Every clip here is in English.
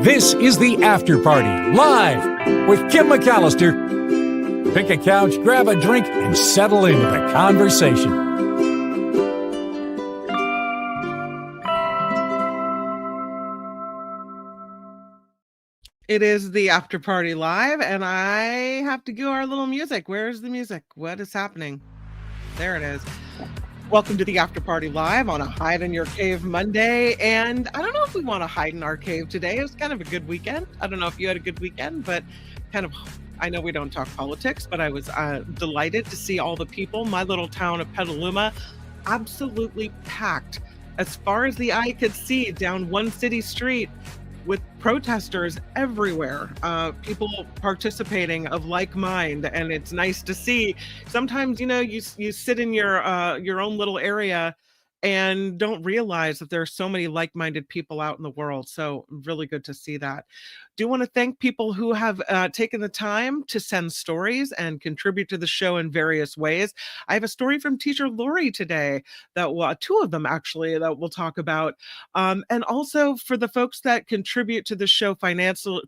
This is the After Party, live with Kim McAllister. Pick a couch, grab a drink, and settle into the conversation. It is the After Party Live, and I have to go our little music. Where's the music? What is happening? There it is. Welcome to the After Party Live on a Hide in Your Cave Monday. And I don't know if we want to hide in our cave today. It was kind of a good weekend. I don't know if you had a good weekend, but I know we don't talk politics, but I was delighted to see all the people. My little town of Petaluma, absolutely packed as far as the eye could see down one city street, with protesters everywhere, people participating of like mind, and it's nice to see. Sometimes, you sit in your own little area and don't realize that there are so many like-minded people out in the world. So really good to see that. Do want to thank people who have taken the time to send stories and contribute to the show in various ways. I have a story from teacher Lori today two of them actually that we'll talk about. And also for the folks that contribute to the show financially,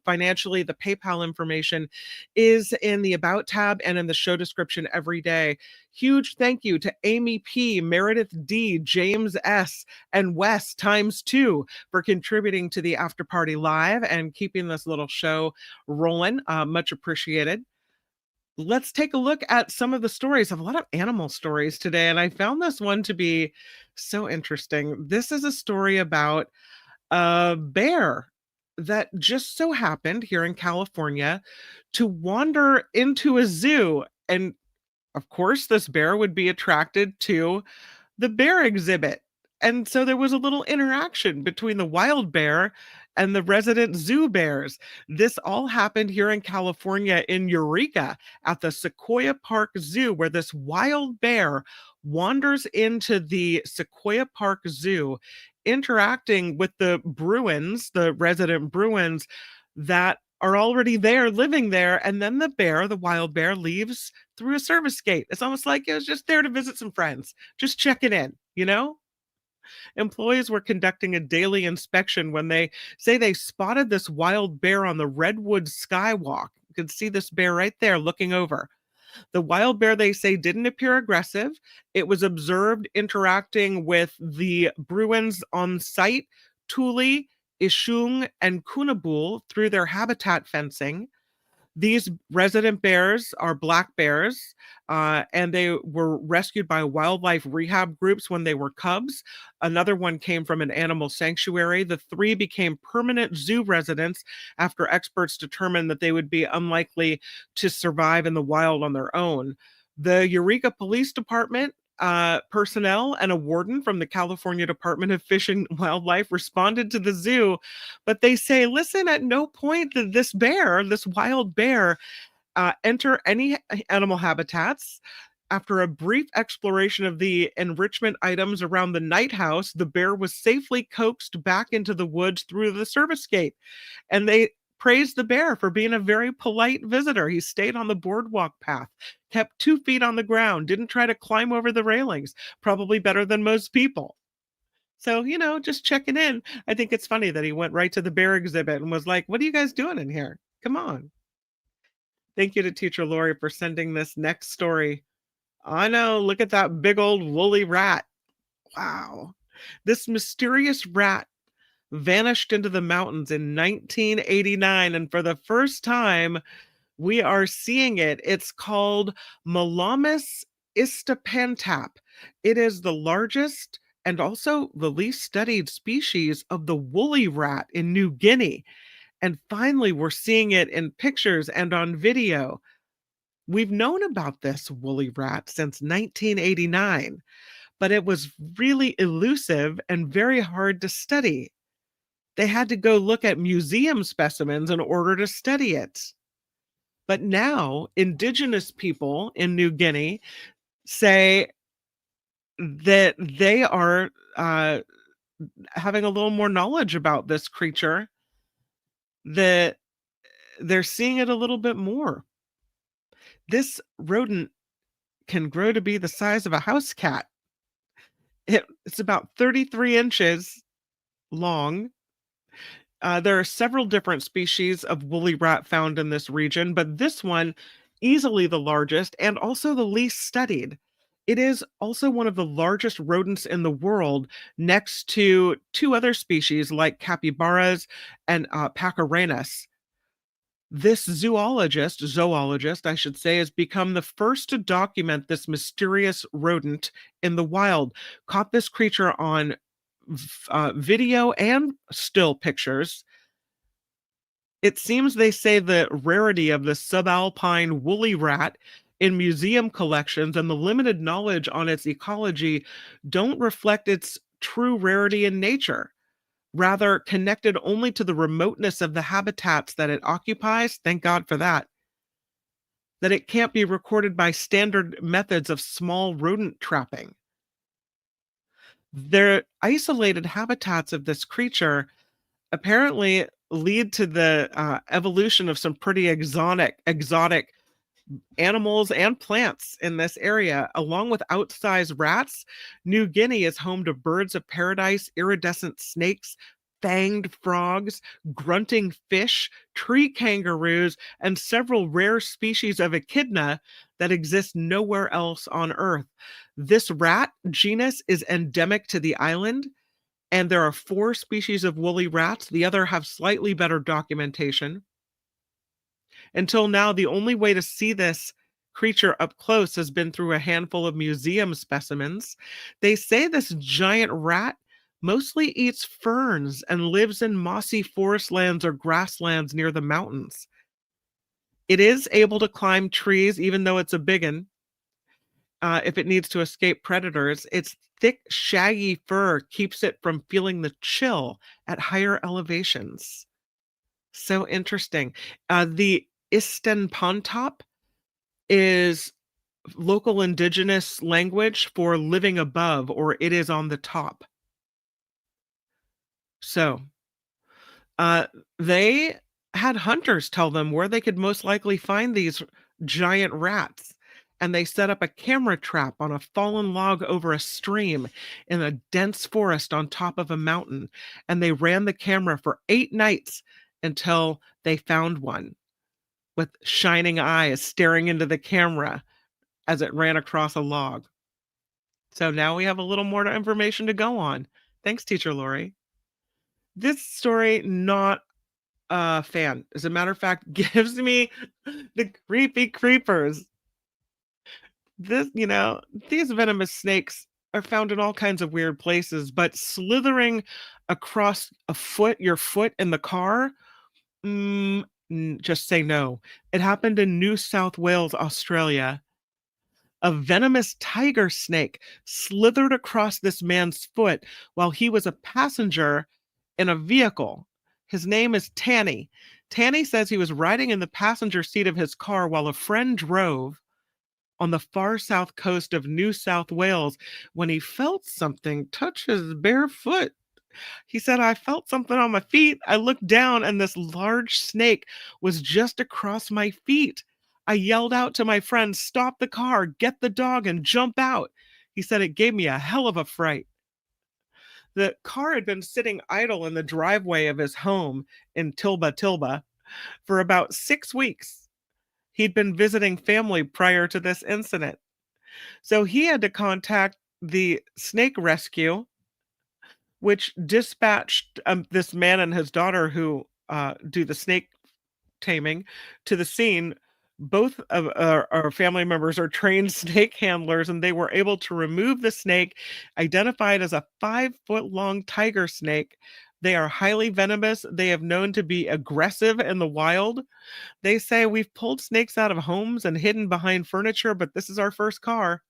the PayPal information is in the About tab and in the show description every day. Huge thank you to Amy P, Meredith D, James S, and Wes ×2 for contributing to the After Party Live and keeping this little show rolling. Much appreciated. Let's take a look at some of the stories. I have a lot of animal stories today, and I found this one to be so interesting. This is a story about a bear that just so happened here in California to wander into a zoo. And of course, this bear would be attracted to the bear exhibit. And so there was a little interaction between the wild bear and the resident zoo bears. This all happened here in California in Eureka at the Sequoia Park Zoo, where this wild bear wanders into the Sequoia Park Zoo, interacting with the Bruins, the resident Bruins that are already there, living there. And then the wild bear, leaves through a service gate. It's almost like it was just there to visit some friends, just checking in, Employees were conducting a daily inspection when they say they spotted this wild bear on the Redwood Skywalk. You can see this bear right there looking over. The wild bear, they say, didn't appear aggressive. It was observed interacting with the Bruins on site, Tule, Ishung, and Kunabul, through their habitat fencing. These resident bears are black bears, and they were rescued by wildlife rehab groups when they were cubs. Another one came from an animal sanctuary. The three became permanent zoo residents after experts determined that they would be unlikely to survive in the wild on their own. The Eureka Police Department personnel and a warden from the California Department of Fish and Wildlife responded to the zoo, but they say, listen, at no point did this wild bear, enter any animal habitats. After a brief exploration of the enrichment items around the night house, the bear was safely coaxed back into the woods through the service gate. And they praised the bear for being a very polite visitor. He stayed on the boardwalk path, kept 2 feet on the ground, didn't try to climb over the railings, probably better than most people. So, just checking in. I think it's funny that he went right to the bear exhibit and was like, what are you guys doing in here? Come on. Thank you to teacher Lori for sending this next story. I know, look at that big old woolly rat. Wow. This mysterious rat vanished into the mountains in 1989, and for the first time we are seeing it. It's called Melomys istapantap. It is the largest and also the least studied species of the woolly rat in New Guinea. And finally, we're seeing it in pictures and on video. We've known about this woolly rat since 1989, but it was really elusive and very hard to study. They had to go look at museum specimens in order to study it. But now, indigenous people in New Guinea say that they are having a little more knowledge about this creature, that they're seeing it a little bit more. This rodent can grow to be the size of a house cat. It's about 33 inches long. There are several different species of woolly rat found in this region, but this one, easily the largest and also the least studied. It is also one of the largest rodents in the world, next to two other species like capybaras and Pachyranus. This zoologist, I should say, has become the first to document this mysterious rodent in the wild. Caught this creature on video and still pictures. It seems they say the rarity of the subalpine woolly rat in museum collections and the limited knowledge on its ecology don't reflect its true rarity in nature. Rather, connected only to the remoteness of the habitats that it occupies, thank God for that, that it can't be recorded by standard methods of small rodent trapping. The isolated habitats of this creature apparently lead to the evolution of some pretty exotic animals and plants in this area. Along with outsized rats, New Guinea is home to birds of paradise, iridescent snakes, fanged frogs, grunting fish, tree kangaroos, and several rare species of echidna that exist nowhere else on Earth. This rat genus is endemic to the island, and there are 4 species of woolly rats. The other have slightly better documentation. Until now, the only way to see this creature up close has been through a handful of museum specimens. They say this giant rat mostly eats ferns and lives in mossy forest lands or grasslands near the mountains. It is able to climb trees, even though it's a biggin, if it needs to escape predators. Its thick, shaggy fur keeps it from feeling the chill at higher elevations. So interesting. The Istenpantop is local indigenous language for living above, or it is on the top. So they had hunters tell them where they could most likely find these giant rats. And they set up a camera trap on a fallen log over a stream in a dense forest on top of a mountain. And they ran the camera for 8 nights until they found one with shining eyes staring into the camera as it ran across a log. So now we have a little more information to go on. Thanks, Teacher Lori. This story, not a fan. As a matter of fact, gives me the creepy creepers. These venomous snakes are found in all kinds of weird places, but slithering across your foot in the car, just say no. It happened in New South Wales, Australia. A venomous tiger snake slithered across this man's foot while he was a passenger in a vehicle. His name is Tanny. Tanny says he was riding in the passenger seat of his car while a friend drove on the far south coast of New South Wales when he felt something touch his bare foot. He said, I felt something on my feet. I looked down and this large snake was just across my feet. I yelled out to my friend, stop the car, get the dog, and jump out. He said it gave me a hell of a fright. The car had been sitting idle in the driveway of his home in Tilba for about 6 weeks. He'd been visiting family prior to this incident. So he had to contact the snake rescue, which dispatched this man and his daughter who do the snake taming to the scene. Both of our family members are trained snake handlers, and they were able to remove the snake, identified as a 5-foot-long tiger snake. They are highly venomous. They have known to be aggressive in the wild. They say we've pulled snakes out of homes and hidden behind furniture, but this is our first car.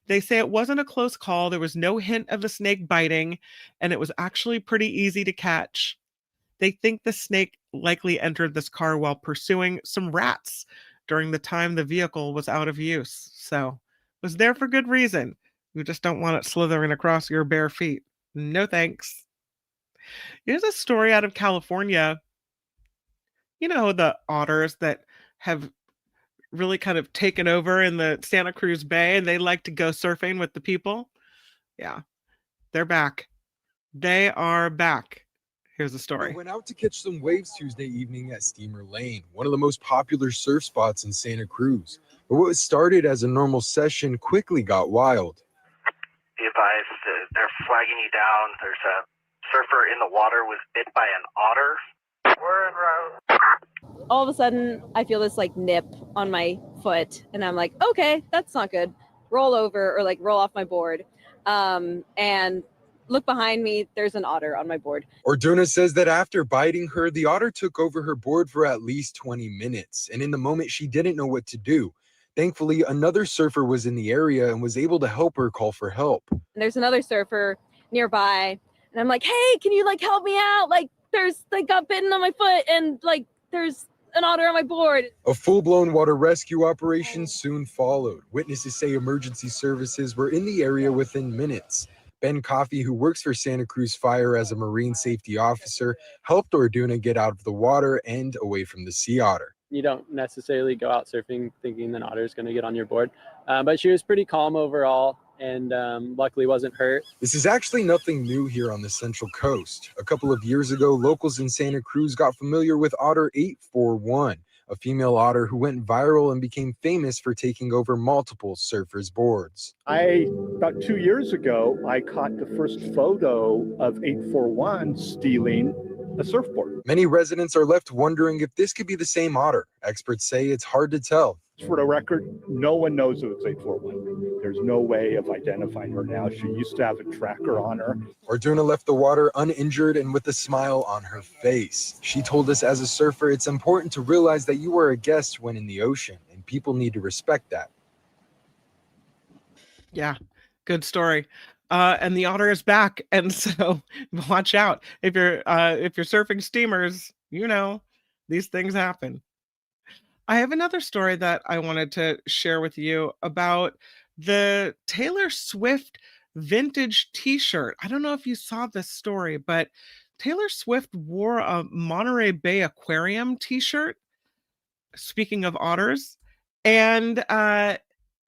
They say it wasn't a close call. There was no hint of the snake biting, and it was actually pretty easy to catch. They think the snake likely entered this car while pursuing some rats during the time the vehicle was out of use. So it was there for good reason. You just don't want it slithering across your bare feet. No thanks. Here's a story out of California. You know, the otters that have really kind of taken over in the Santa Cruz Bay, and they like to go surfing with the people. Yeah, they're back. They are back. Here's the I story. went out to catch some waves Tuesday evening at Steamer Lane, one of the most popular surf spots in Santa Cruz. But what started as a normal session quickly got wild. Be advised, they're flagging you down. There's a surfer in the water was bit by an otter. We're en route. All of a sudden, I feel this like nip on my foot, and I'm like, okay, that's not good. Roll over or like roll off my board, and look behind me. There's an otter on my board. Orduna says that after biting her, the otter took over her board for at least 20 minutes, and in the moment she didn't know what to do. Thankfully, another surfer was in the area and was able to help her call for help. And there's another surfer nearby, and I'm like, hey, can you like help me out? Like, there's like got bitten on my foot, and like there's an otter on my board. A full-blown water rescue operation soon followed. Witnesses say emergency services were in the area within minutes. Ben Coffey, who works for Santa Cruz Fire as a marine safety officer, helped Orduna get out of the water and away from the sea otter. You don't necessarily go out surfing thinking an otter is going to get on your board. But she was pretty calm overall and luckily wasn't hurt. This is actually nothing new here on the Central Coast. A couple of years ago, locals in Santa Cruz got familiar with Otter 841, a female otter who went viral and became famous for taking over multiple surfers' boards. About 2 years ago, I caught the first photo of 841 stealing a surfboard. Many residents are left wondering if this could be the same otter. Experts say it's hard to tell. For the record, no one knows if it's 841. There's no way of identifying her now. She used to have a tracker on her. Orduna left the water uninjured and with a smile on her face. She told us as a surfer, it's important to realize that you are a guest when in the ocean, and people need to respect that. Yeah, good story. And the otter is back, and so watch out if you're surfing steamers. You know, these things happen. I have another story that I wanted to share with you about the Taylor Swift vintage T-shirt. I don't know if you saw this story, but Taylor Swift wore a Monterey Bay Aquarium T-shirt. Speaking of otters, and I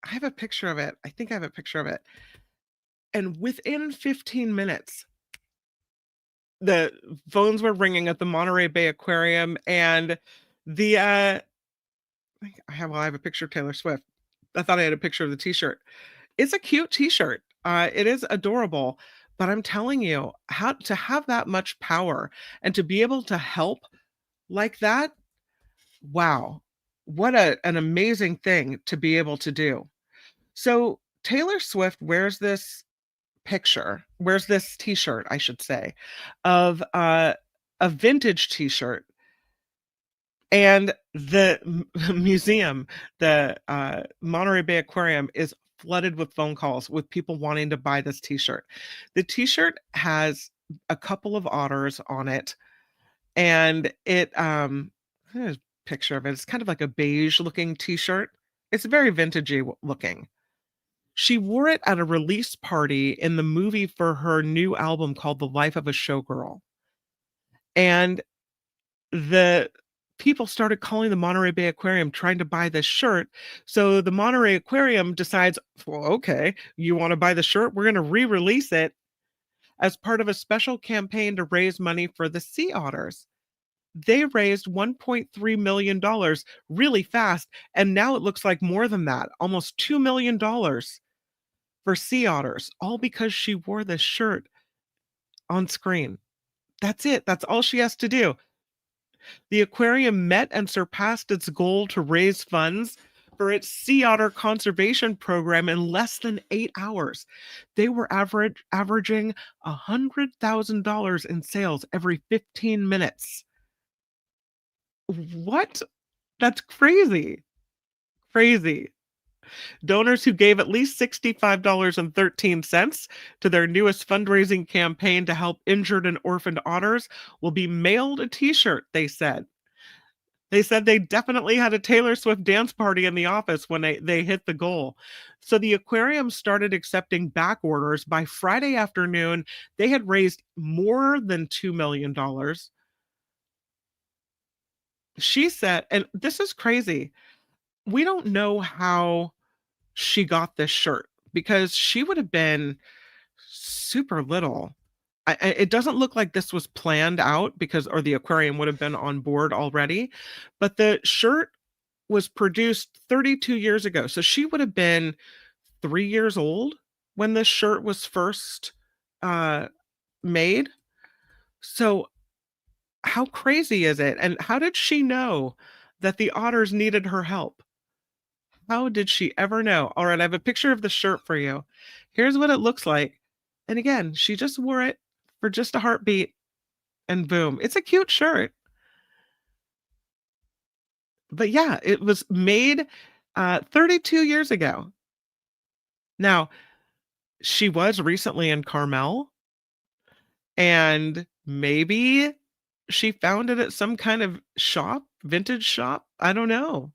have a picture of it. I think I have a picture of it. And within 15 minutes, the phones were ringing at the Monterey Bay Aquarium, and the I have a picture of Taylor Swift. I thought I had a picture of the T-shirt. It's a cute T-shirt. It is adorable, but I'm telling you, how to have that much power and to be able to help like that. Wow, what an amazing thing to be able to do. So Taylor Swift wears this T-shirt, I should say, of a vintage T-shirt. And the museum, the Monterey Bay Aquarium, is flooded with phone calls with people wanting to buy this T-shirt. The T-shirt has a couple of otters on it, and there's a picture of it. It's kind of like a beige looking T-shirt. It's very vintagey looking. She wore it at a release party in the movie for her new album called The Life of a Showgirl. And the people started calling the Monterey Bay Aquarium trying to buy this shirt. So the Monterey Aquarium decides, well, okay, you want to buy the shirt? We're going to re-release it as part of a special campaign to raise money for the sea otters. They raised $1.3 million really fast. And now it looks like more than that, almost $2 million for sea otters, all because she wore this shirt on screen. That's it. That's all she has to do. The aquarium met and surpassed its goal to raise funds for its sea otter conservation program in less than 8 hours. They were averaging $100,000 in sales every 15 minutes. What? That's crazy. Crazy. Donors who gave at least $65.13 to their newest fundraising campaign to help injured and orphaned otters will be mailed a T-shirt, they said. They said they definitely had a Taylor Swift dance party in the office when they hit the goal. So the aquarium started accepting back orders. By Friday afternoon, they had raised more than $2 million. She said, and this is crazy, we don't know how she got this shirt because she would have been super little It doesn't look like this was planned out because, or the aquarium would have been on board already, but the shirt was produced 32 years ago. So she would have been 3 years old when this shirt was first made. So how crazy is it? And how did she know that the otters needed her help? How did she ever know? All right, I have a picture of the shirt for you. Here's what it looks like. And again, she just wore it for just a heartbeat and boom. It's a cute shirt. But yeah, it was made 32 years ago. Now, she was recently in Carmel, and maybe she found it at some kind of shop, vintage shop. I don't know.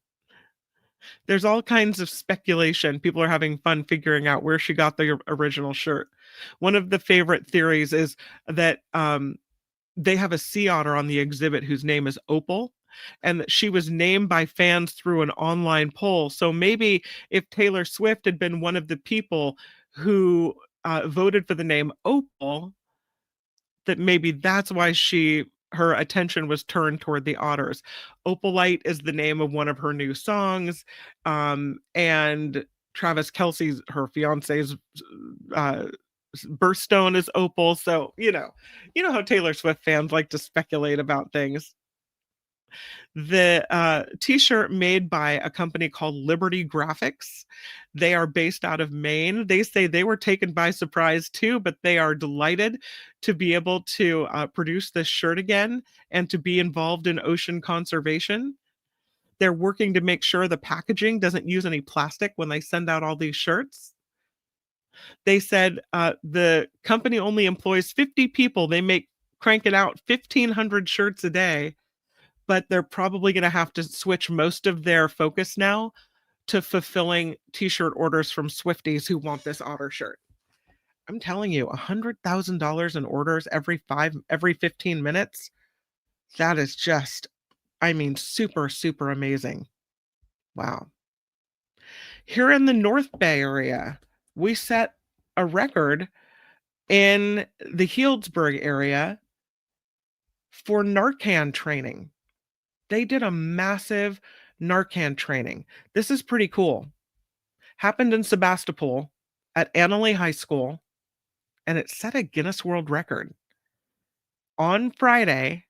There's all kinds of speculation. People are having fun figuring out where she got the original shirt. One of the favorite theories is that they have a sea otter on the exhibit whose name is Opal, and that she was named by fans through an online poll. So maybe if Taylor Swift had been one of the people who voted for the name Opal, that maybe that's why her attention was turned toward the otters. Opalite is the name of one of her new songs, and Travis Kelce's, her fiance's, birthstone is Opal. So you know how Taylor Swift fans like to speculate about things. The t-shirt made by a company called Liberty Graphics. They are based out of Maine. They say they were taken by surprise too, but they are delighted to be able to produce this shirt again and to be involved in ocean conservation. They're working to make sure the packaging doesn't use any plastic when they send out all these shirts. They said the company only employs 50 people. They crank it out 1,500 shirts a day, but they're probably going to have to switch most of their focus now to fulfilling t-shirt orders from Swifties who want this otter shirt. I'm telling you, $100,000 in orders every 15 minutes. That is just, super, super amazing. Wow. Here in the North Bay area, we set a record in the Healdsburg area for Narcan training. They did a massive Narcan training. This is pretty cool. Happened in Sebastopol at Annalee High School, and it set a Guinness World Record. On Friday,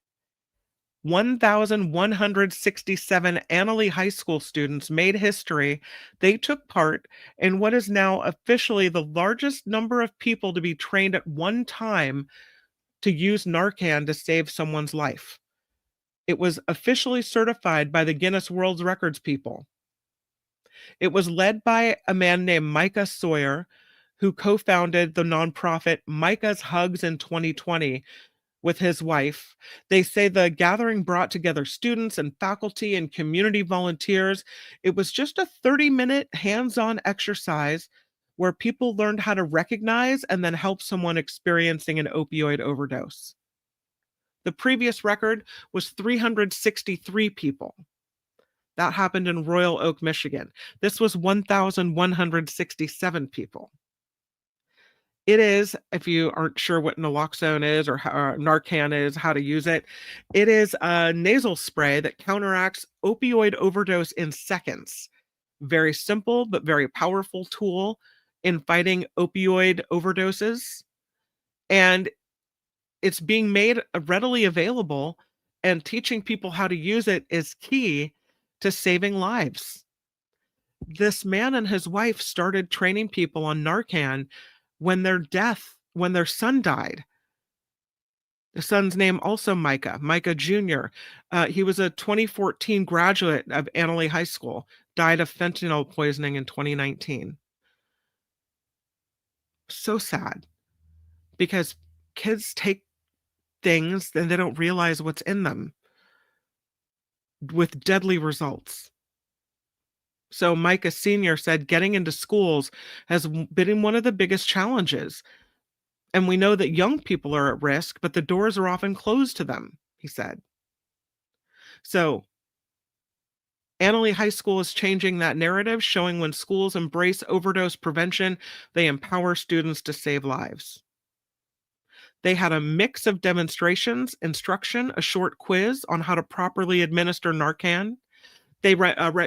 1,167 Annalee High School students made history. They took part in what is now officially the largest number of people to be trained at one time to use Narcan to save someone's life. It was officially certified by the Guinness World Records people. It was led by a man named Micah Sawyer, who co-founded the nonprofit Micah's Hugs in 2020 with his wife. They say the gathering brought together students and faculty and community volunteers. It was just a 30-minute hands-on exercise where people learned how to recognize and then help someone experiencing an opioid overdose. The previous record was 363 people. That happened in Royal Oak, Michigan. This was 1,167 people. It is, if you aren't sure what naloxone is or how, Narcan is, how to use it, it is a nasal spray that counteracts opioid overdose in seconds. Very simple, but very powerful tool in fighting opioid overdoses. And it's being made readily available, and teaching people how to use it is key to saving lives. This man and his wife started training people on Narcan when their son died. The son's name also Micah Jr. He was a 2014 graduate of Annalee High School, died of fentanyl poisoning in 2019. So sad, because kids take things and they don't realize what's in them, with deadly results. So Micah Sr. said getting into schools has been one of the biggest challenges. And we know that young people are at risk, but the doors are often closed to them, he said. So Annalee High School is changing that narrative, showing when schools embrace overdose prevention, they empower students to save lives. They had a mix of demonstrations, instruction, a short quiz on how to properly administer Narcan. They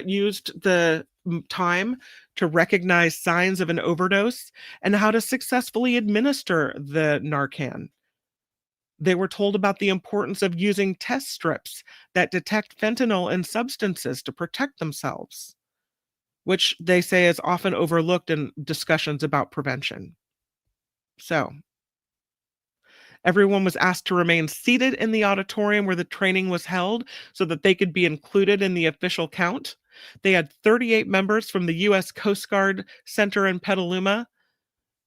used the time to recognize signs of an overdose and how to successfully administer the Narcan. They were told about the importance of using test strips that detect fentanyl in substances to protect themselves, which they say is often overlooked in discussions about prevention. So, everyone was asked to remain seated in the auditorium where the training was held so that they could be included in the official count. They had 38 members from the U.S. Coast Guard Center in Petaluma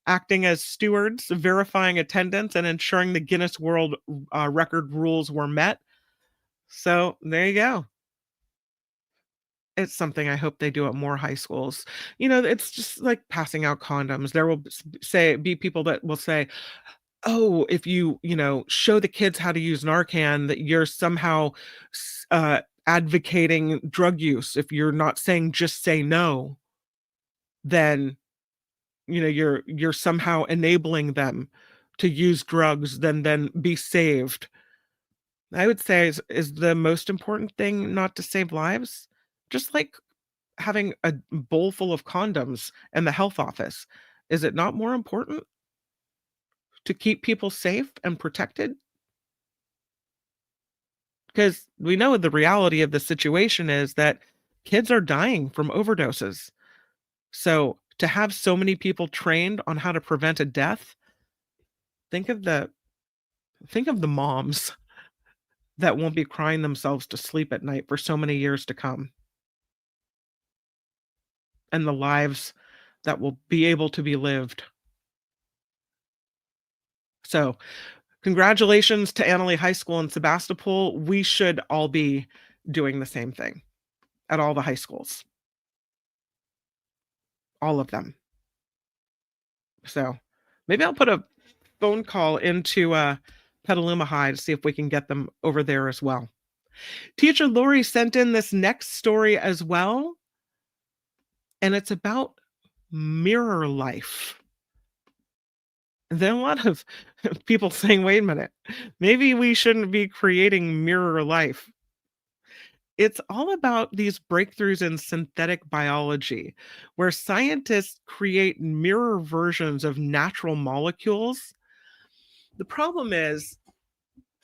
acting as stewards, verifying attendance, and ensuring the Guinness World Record rules were met. So there you go. It's something I hope they do at more high schools. It's just like passing out condoms. There will be people that will say, oh, if you show the kids how to use Narcan, that you're somehow advocating drug use. If you're not saying just say no, then you're somehow enabling them to use drugs, then be saved. I would say is the most important thing not to save lives. Just like having a bowl full of condoms in the health office. Is it not more important to keep people safe and protected? Because we know the reality of the situation is that kids are dying from overdoses. So to have so many people trained on how to prevent a death, think of the moms that won't be crying themselves to sleep at night for so many years to come. And the lives that will be able to be lived. So, congratulations to Annalee High School in Sebastopol. We should all be doing the same thing at all the high schools. All of them. So, maybe I'll put a phone call into Petaluma High to see if we can get them over there as well. Teacher Lori sent in this next story as well. And it's about mirror life. There are a lot of people saying, wait a minute, maybe we shouldn't be creating mirror life. It's all about these breakthroughs in synthetic biology, where scientists create mirror versions of natural molecules. The problem is,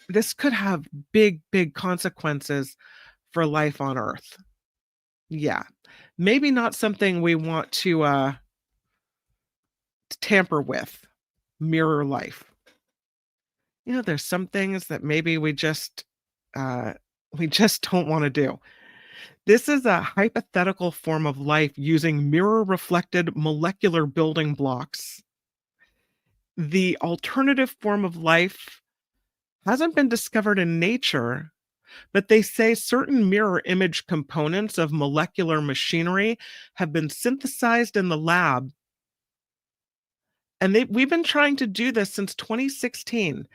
this could have big, big consequences for life on Earth. Yeah, maybe not something we want to tamper with. Mirror life. There's some things that maybe we just don't want to do. This is a hypothetical form of life using mirror-reflected molecular building blocks. The alternative form of life hasn't been discovered in nature, but they say certain mirror image components of molecular machinery have been synthesized in the lab. And we've been trying to do this since 2016,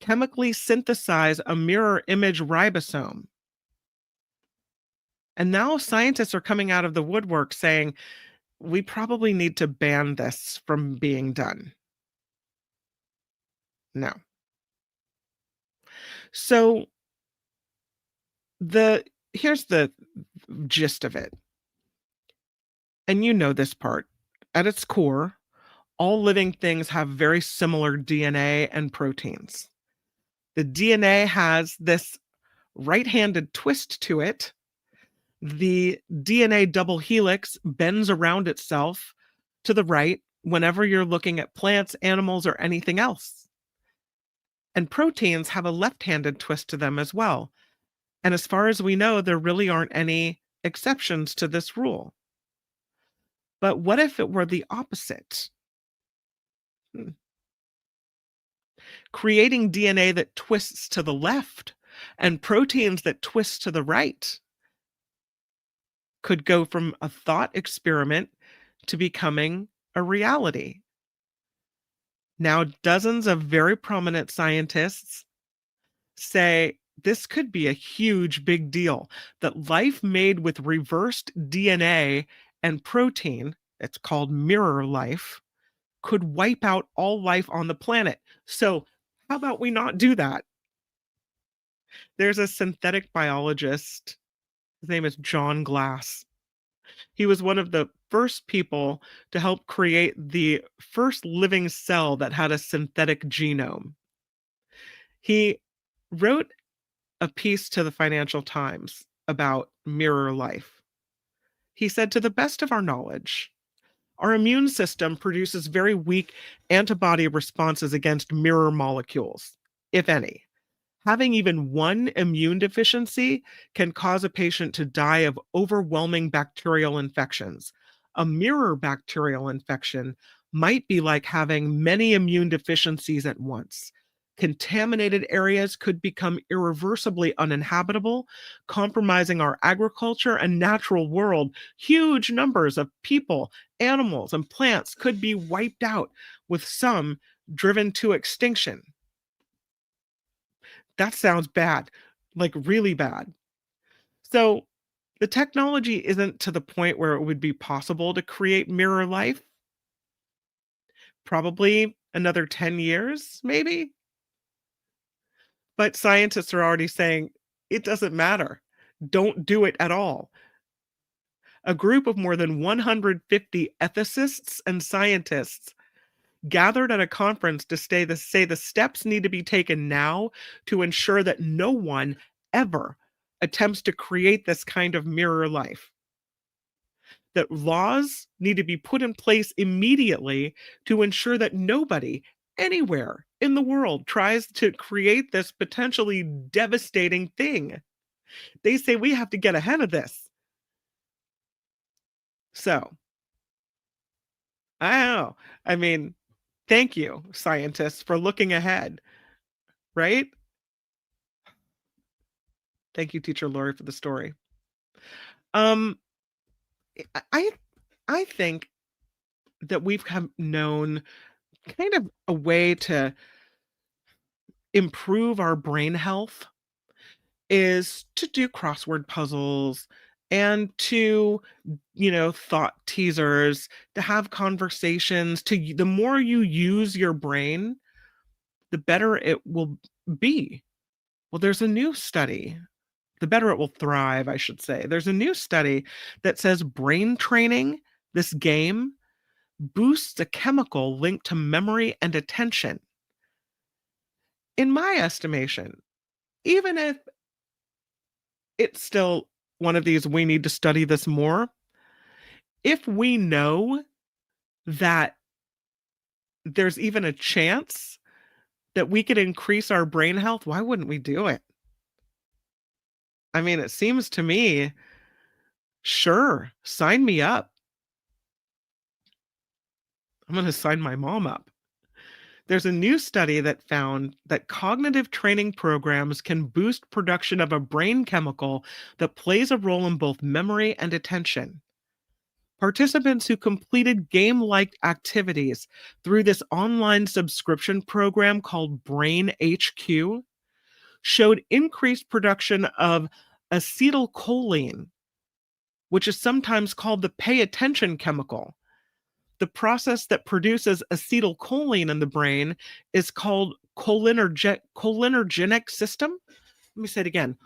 chemically synthesize a mirror image ribosome. And now scientists are coming out of the woodwork saying, we probably need to ban this from being done. No. So here's the gist of it. And you know this part. At its core, all living things have very similar DNA and proteins. The DNA has this right-handed twist to it. The DNA double helix bends around itself to the right whenever you're looking at plants, animals, or anything else. And proteins have a left-handed twist to them as well. And as far as we know, there really aren't any exceptions to this rule. But what if it were the opposite? Creating DNA that twists to the left and proteins that twist to the right could go from a thought experiment to becoming a reality. Now, dozens of very prominent scientists say this could be a huge, big deal, that life made with reversed DNA and protein, it's called mirror life, could wipe out all life on the planet. So How about we not do that? There's a synthetic biologist. His name is John Glass. He was one of the first people to help create the first living cell that had a synthetic genome. He wrote a piece to the Financial Times about mirror life. He said, to the best of our knowledge, our immune system produces very weak antibody responses against mirror molecules, if any. Having even one immune deficiency can cause a patient to die of overwhelming bacterial infections. A mirror bacterial infection might be like having many immune deficiencies at once. Contaminated areas could become irreversibly uninhabitable, compromising our agriculture and natural world. Huge numbers of people, animals, and plants could be wiped out, with some driven to extinction. That sounds bad, like really bad. So the technology isn't to the point where it would be possible to create mirror life. Probably another 10 years, maybe. But scientists are already saying it doesn't matter. Don't do it at all. A group of more than 150 ethicists and scientists gathered at a conference to say the steps need to be taken now to ensure that no one ever attempts to create this kind of mirror life. That laws need to be put in place immediately to ensure that nobody anywhere in the world tries to create this potentially devastating thing. They say we have to get ahead of this. So, I don't know. I mean, thank you, scientists, for looking ahead, right? Thank you, Teacher Lori, for the story. I think that we've known kind of a way to improve our brain health is to do crossword puzzles and to, thought teasers, to have conversations. The more you use your brain, the better it will be. Well, there's a new study. The better it will thrive, I should say. There's a new study that says brain training, this game, boosts a chemical linked to memory and attention. In my estimation, even if it's still one of these, we need to study this more, if we know that there's even a chance that we could increase our brain health, why wouldn't we do it? I mean, it seems to me, sure, sign me up. I'm going to sign my mom up. There's a new study that found that cognitive training programs can boost production of a brain chemical that plays a role in both memory and attention. Participants who completed game-like activities through this online subscription program called Brain HQ showed increased production of acetylcholine, which is sometimes called the pay attention chemical. The process that produces acetylcholine in the brain is called cholinergic system. Let me say it again.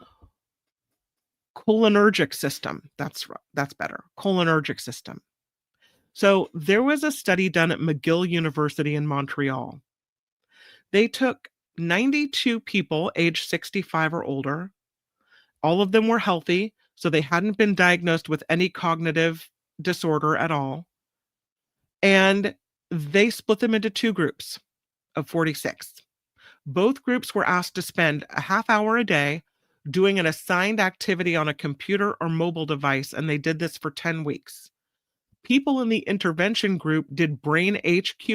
Cholinergic system. That's better. Cholinergic system. So there was a study done at McGill University in Montreal. They took 92 people aged 65 or older. All of them were healthy, so they hadn't been diagnosed with any cognitive disorder at all. And they split them into two groups of 46. Both groups were asked to spend a half hour a day doing an assigned activity on a computer or mobile device, and they did this for 10 weeks. People in the intervention group did Brain HQ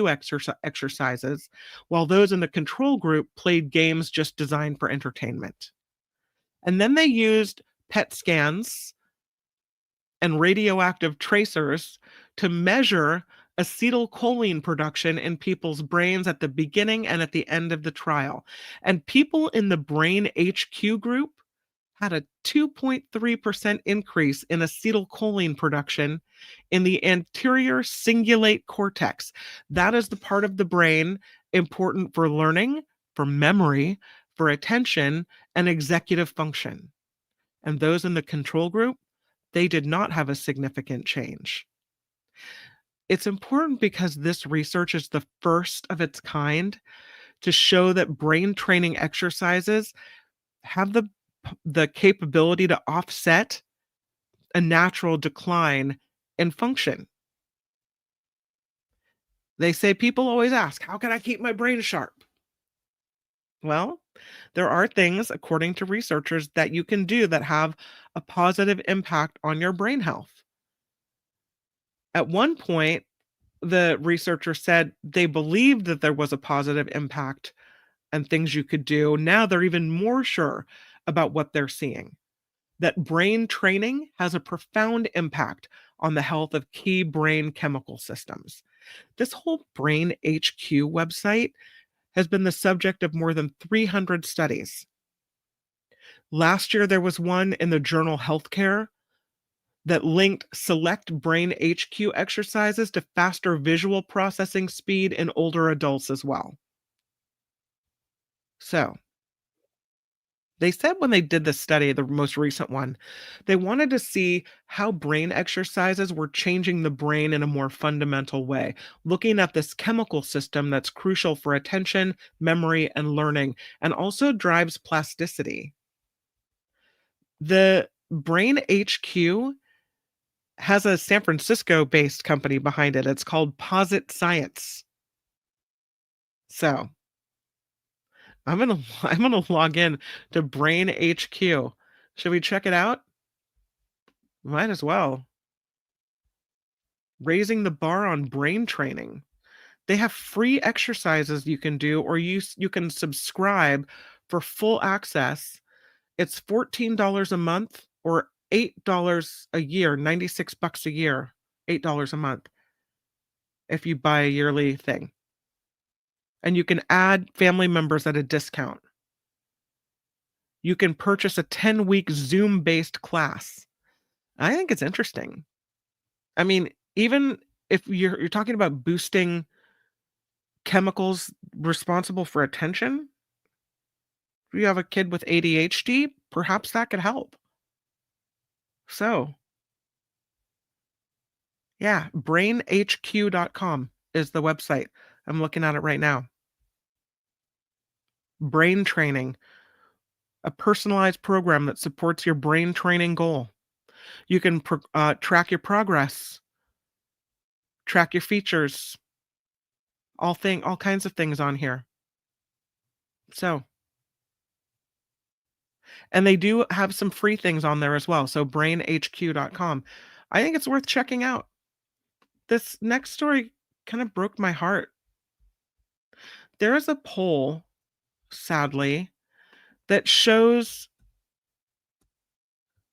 exercises, while those in the control group played games just designed for entertainment. And then they used PET scans and radioactive tracers to measure acetylcholine production in people's brains at the beginning and at the end of the trial. And people in the Brain HQ group had a 2.3% increase in acetylcholine production in the anterior cingulate cortex. That is the part of the brain important for learning for memory, for attention, and executive function. And those in the control group, they did not have a significant change. It's important because this research is the first of its kind to show that brain training exercises have the capability to offset a natural decline in function. They say people always ask, how can I keep my brain sharp? Well, there are things, according to researchers, that you can do that have a positive impact on your brain health. At one point, the researcher said they believed that there was a positive impact and things you could do. Now they're even more sure about what they're seeing, that brain training has a profound impact on the health of key brain chemical systems. This whole Brain HQ website has been the subject of more than 300 studies. Last year, there was one in the journal Healthcare that linked select Brain HQ exercises to faster visual processing speed in older adults as well. So, they said when they did this study, the most recent one, they wanted to see how brain exercises were changing the brain in a more fundamental way, looking at this chemical system that's crucial for attention, memory, and learning, and also drives plasticity. The Brain HQ has a San Francisco-based company behind it. It's called Posit Science. So, I'm gonna log in to Brain HQ. Should we check it out? Might as well. Raising the bar on brain training. They have free exercises you can do, or you can subscribe for full access. It's $14 a month or $8 a year, $96 a year, $8 a month if you buy a yearly thing. And you can add family members at a discount. You can purchase a 10-week Zoom-based class. I think it's interesting. I mean, even if you're talking about boosting chemicals responsible for attention, if you have a kid with ADHD, perhaps that could help. So, yeah, brainhq.com is the website. I'm looking at it right now. Brain training, a personalized program that supports your brain training goal. You can track your progress, track your features, all kinds of things on here. So, and they do have some free things on there as well. So brainhq.com. I think it's worth checking out. This next story kind of broke my heart. There is a poll, sadly, that shows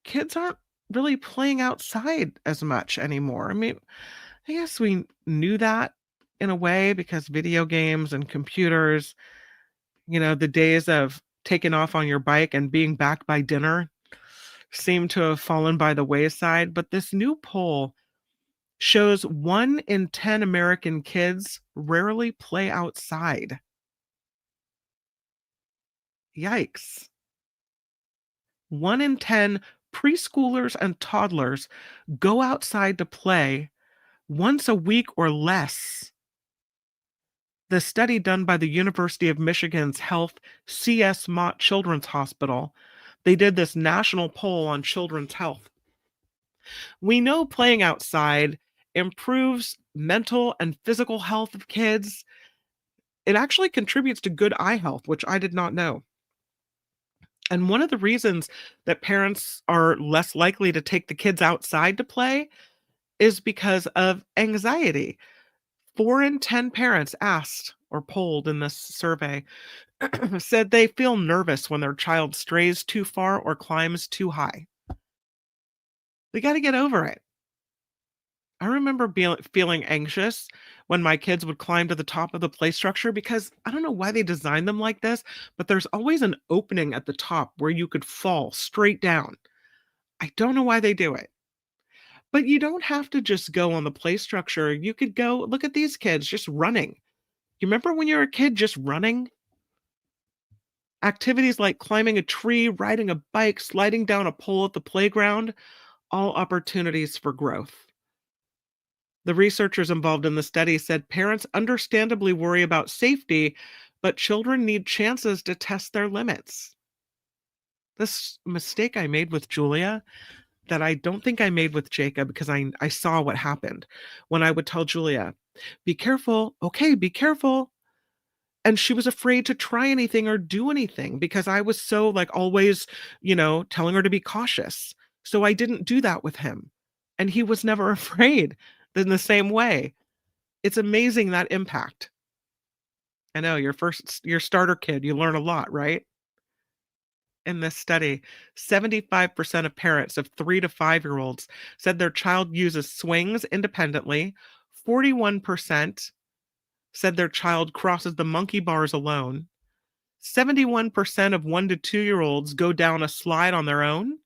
kids aren't really playing outside as much anymore. I mean, I guess we knew that in a way because video games and computers, the days of taking off on your bike and being back by dinner seem to have fallen by the wayside. But this new poll shows 1 in 10 American kids rarely play outside. Yikes. 1 in 10 preschoolers and toddlers go outside to play once a week or less. The study done by the University of Michigan's Health C.S. Mott Children's Hospital, they did this national poll on children's health. We know playing outside improves mental and physical health of kids. It actually contributes to good eye health, which I did not know. And one of the reasons that parents are less likely to take the kids outside to play is because of anxiety. 4 in 10 parents asked or polled in this survey said they feel nervous when their child strays too far or climbs too high. They got to get over it. I remember feeling anxious when my kids would climb to the top of the play structure because I don't know why they designed them like this, but there's always an opening at the top where you could fall straight down. I don't know why they do it. But you don't have to just go on the play structure. You could go, look at these kids just running. You remember when you were a kid just running? Activities like climbing a tree, riding a bike, sliding down a pole at the playground, all opportunities for growth. The researchers involved in the study said parents understandably worry about safety, but children need chances to test their limits. This mistake I made with Julia that I don't think I made with Jacob, because I saw what happened when I would tell Julia, be careful, okay, be careful. And she was afraid to try anything or do anything because I was so like always, telling her to be cautious. So I didn't do that with him. And he was never afraid in the same way. It's amazing that impact. I know your starter kid, you learn a lot, right? In this study, 75% of parents of 3 to 5-year-olds said their child uses swings independently. 41% said their child crosses the monkey bars alone. 71% of 1 to 2-year-olds go down a slide on their own.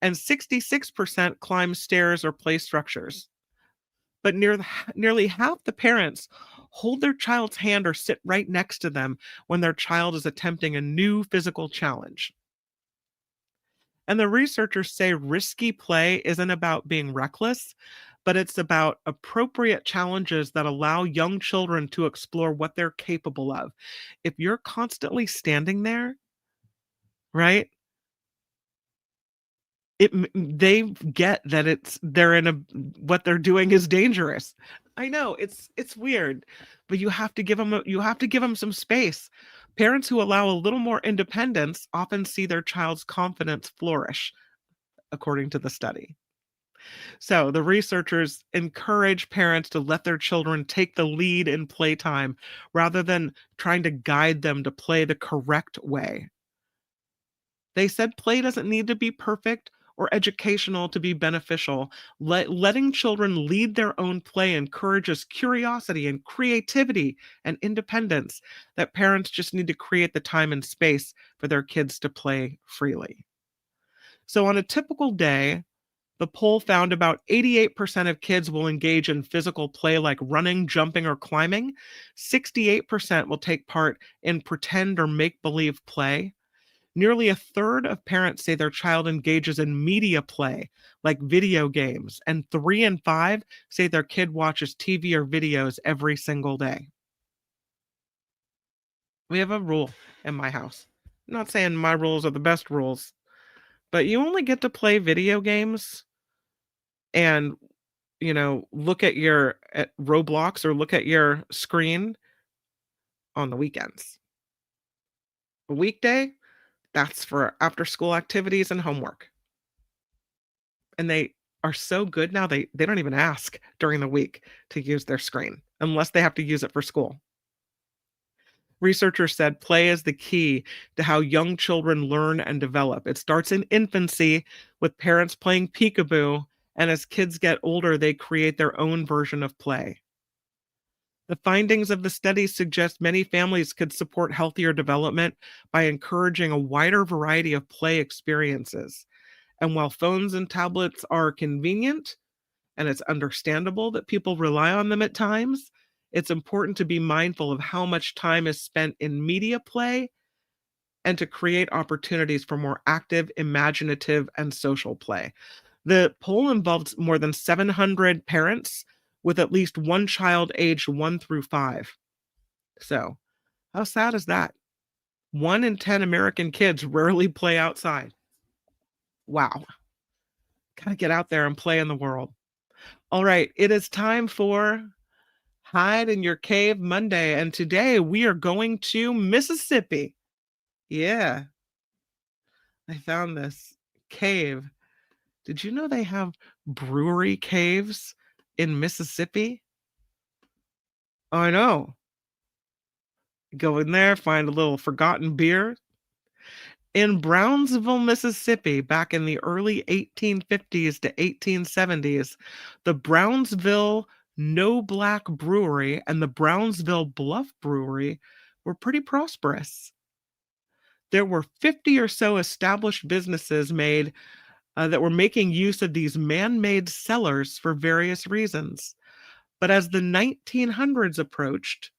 And 66% climb stairs or play structures. But nearly half the parents hold their child's hand or sit right next to them when their child is attempting a new physical challenge. And the researchers say risky play isn't about being reckless, but it's about appropriate challenges that allow young children to explore what they're capable of. If you're constantly standing there, right? They get that they're in what they're doing is dangerous. I know it's weird, but you have to give them some space. Parents who allow a little more independence often see their child's confidence flourish, according to the study. So the researchers encourage parents to let their children take the lead in playtime rather than trying to guide them to play the correct way. They said play doesn't need to be perfect or educational to be beneficial. Letting children lead their own play encourages curiosity and creativity and independence that parents just need to create the time and space for their kids to play freely. So on a typical day, the poll found about 88% of kids will engage in physical play like running, jumping, or climbing. 68% will take part in pretend or make-believe play. Nearly a third of parents say their child engages in media play, like video games, and 3 in 5 say their kid watches TV or videos every single day. We have a rule in my house. I'm not saying my rules are the best rules, but you only get to play video games and, look at Roblox or look at your screen on the weekends. A weekday, that's for after school activities and homework. And they are so good now, they don't even ask during the week to use their screen unless they have to use it for school. Researchers said play is the key to how young children learn and develop. It starts in infancy with parents playing peekaboo, and as kids get older, they create their own version of play. The findings of the study suggest many families could support healthier development by encouraging a wider variety of play experiences. And while phones and tablets are convenient, and it's understandable that people rely on them at times, it's important to be mindful of how much time is spent in media play and to create opportunities for more active, imaginative, and social play. The poll involved more than 700 parents with at least one child aged 1 through 5. So, how sad is that? 1 in 10 American kids rarely play outside. Wow. Gotta get out there and play in the world. All right, it is time for Hide in Your Cave Monday, and today we are going to Mississippi. Yeah, I found this cave. Did you know they have brewery caves in Mississippi? I know. Go in there, find a little forgotten beer. In Brownsville, Mississippi, back in the early 1850s to 1870s, the Brownsville No Black Brewery and the Brownsville Bluff Brewery were pretty prosperous. There were 50 or so established businesses that were making use of these man-made cellars for various reasons. But as the 1900s approached,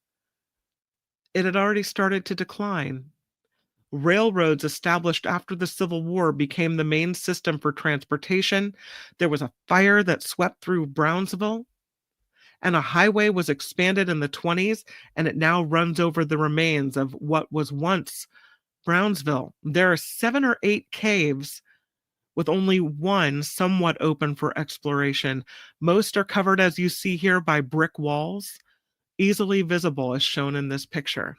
it had already started to decline. Railroads established after the Civil War became the main system for transportation. There was a fire that swept through Brownsville, and a highway was expanded in the 20s, and it now runs over the remains of what was once Brownsville. There are 7 or 8 caves with only one somewhat open for exploration. Most are covered, as you see here, by brick walls, easily visible as shown in this picture.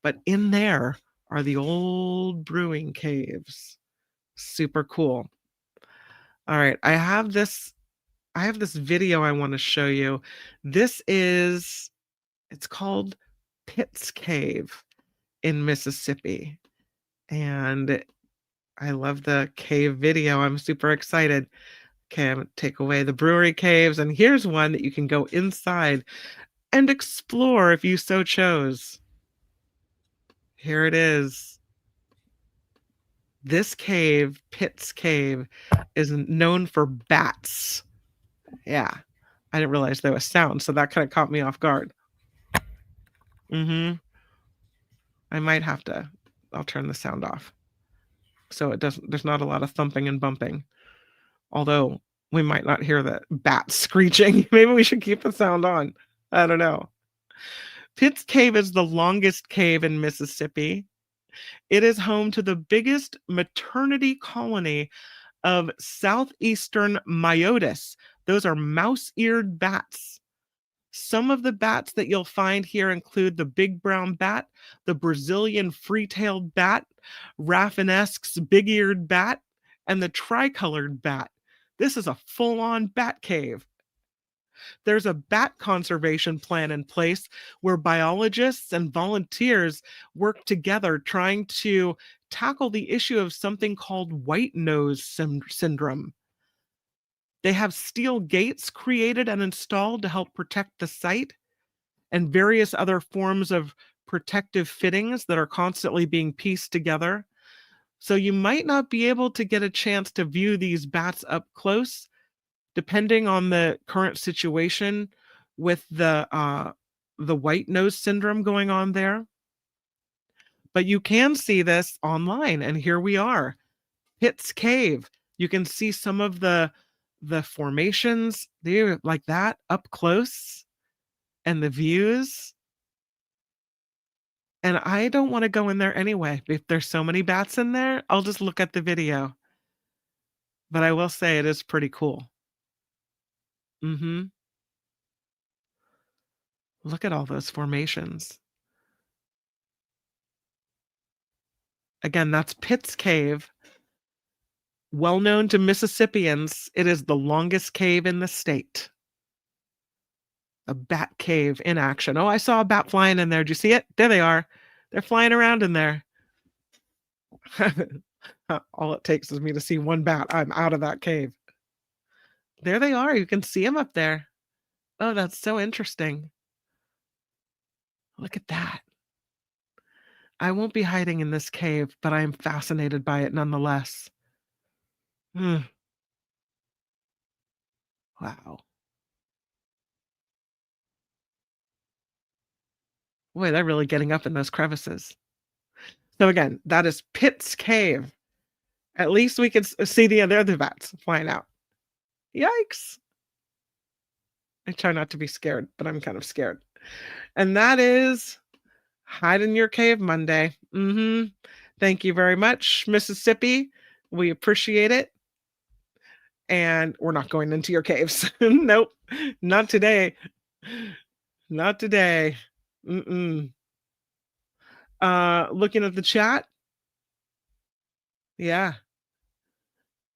But in there are the old brewing caves. Super cool. All right, I have this video I want to show you. It's called Pitt's Cave in Mississippi. And I love the cave video. I'm super excited. Okay, I'm going to take away the brewery caves. And here's one that you can go inside and explore if you so chose. Here it is. This cave, Pitt's Cave, is known for bats. Yeah, I didn't realize there was sound, so that kind of caught me off guard. I might have to, I'll turn the sound off. So there's not a lot of thumping and bumping. Although we might not hear the bats screeching. Maybe we should keep the sound on. I don't know. Pitt's Cave is the longest cave in Mississippi. It is home to the biggest maternity colony of southeastern Myotis. Those are mouse-eared bats. Some of the bats that you'll find here include the big brown bat, the Brazilian free-tailed bat, Rafinesque's big-eared bat, and the tricolored bat. This is a full-on bat cave. There's a bat conservation plan in place where biologists and volunteers work together trying to tackle the issue of something called white nose syndrome. They have steel gates created and installed to help protect the site, and various other forms of protective fittings that are constantly being pieced together. So you might not be able to get a chance to view these bats up close, depending on the current situation with the white nose syndrome going on there. But you can see this online, and here we are, Pitt's Cave. You can see some of the formations there like that up close, and the views. And I don't want to go in there anyway. If there's so many bats in there, I'll just look at the video. But I will say it is pretty cool. Look at all those formations. Again, that's Pitt's Cave. Well known to Mississippians, it is the longest cave in the state. A bat cave in action. Oh, I saw a bat flying in there. Did you see it? There they are. They're flying around in there. All it takes is me to see one bat. I'm out of that cave. There they are. You can see them up there. Oh, that's so interesting. Look at that. I won't be hiding in this cave, but I am fascinated by it nonetheless. Wow. Boy, they're really getting up in those crevices. So again, that is Pitt's Cave. At least we can see the other bats flying out. Yikes. I try not to be scared, but I'm kind of scared. And that is Hide in Your Cave Monday. Thank you very much, Mississippi. We appreciate it. And we're not going into your caves. Nope, not today. Not today. Looking at the chat. Yeah.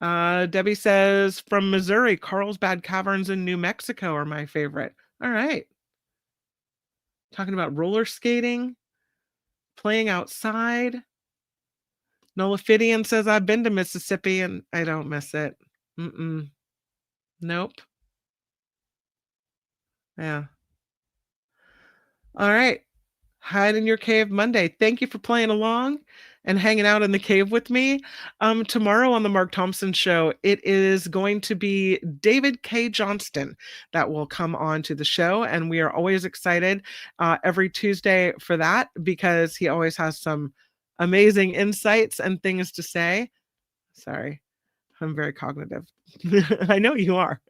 Debbie says, from Missouri, Carlsbad Caverns in New Mexico are my favorite. All right. Talking about roller skating, playing outside. Nolaphidian says, I've been to Mississippi and I don't miss it. Nope. Yeah. All right. Hide in Your Cave Monday. Thank you for playing along and hanging out in the cave with me. Tomorrow on the Mark Thompson Show, it is going to be David K. Johnston that will come on to the show. And we are always excited every Tuesday for that because he always has some amazing insights and things to say. Sorry, I'm very cognitive. I know you are.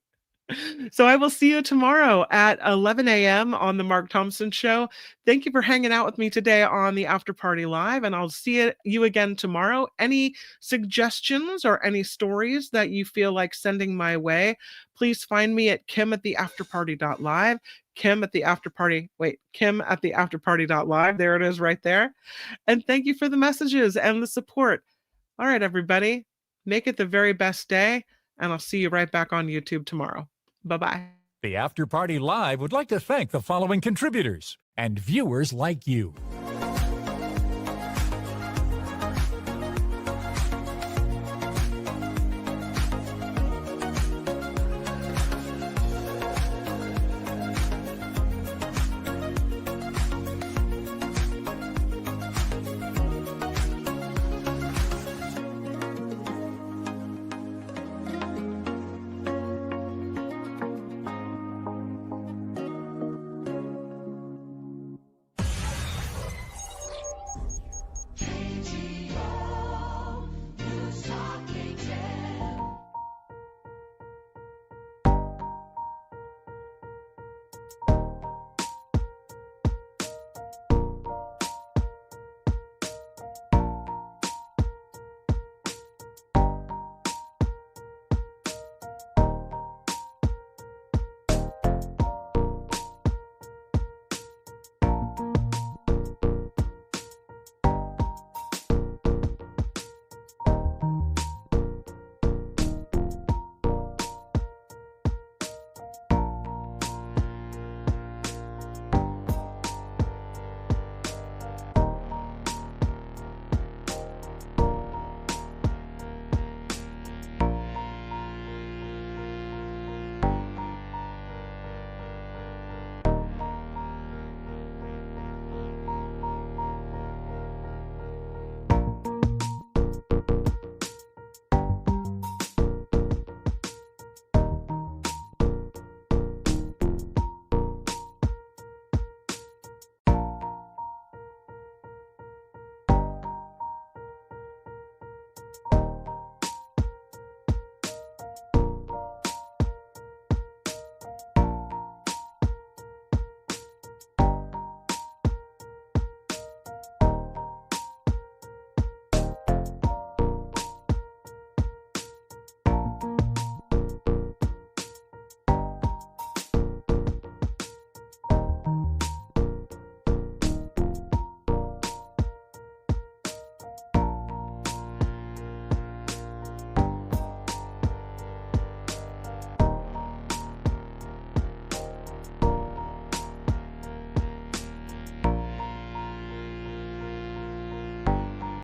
So I will see you tomorrow at 11 a.m. on the Mark Thompson Show. Thank you for hanging out with me today on the After Party Live, and I'll see you again tomorrow. Any suggestions or any stories that you feel like sending my way, please find me at kim@theafterparty.live. Kim at the afterparty.live. There it is right there. And thank you for the messages and the support. All right, everybody, make it the very best day, and I'll see you right back on YouTube tomorrow. Bye-bye. The After Party Live would like to thank the following contributors and viewers like you.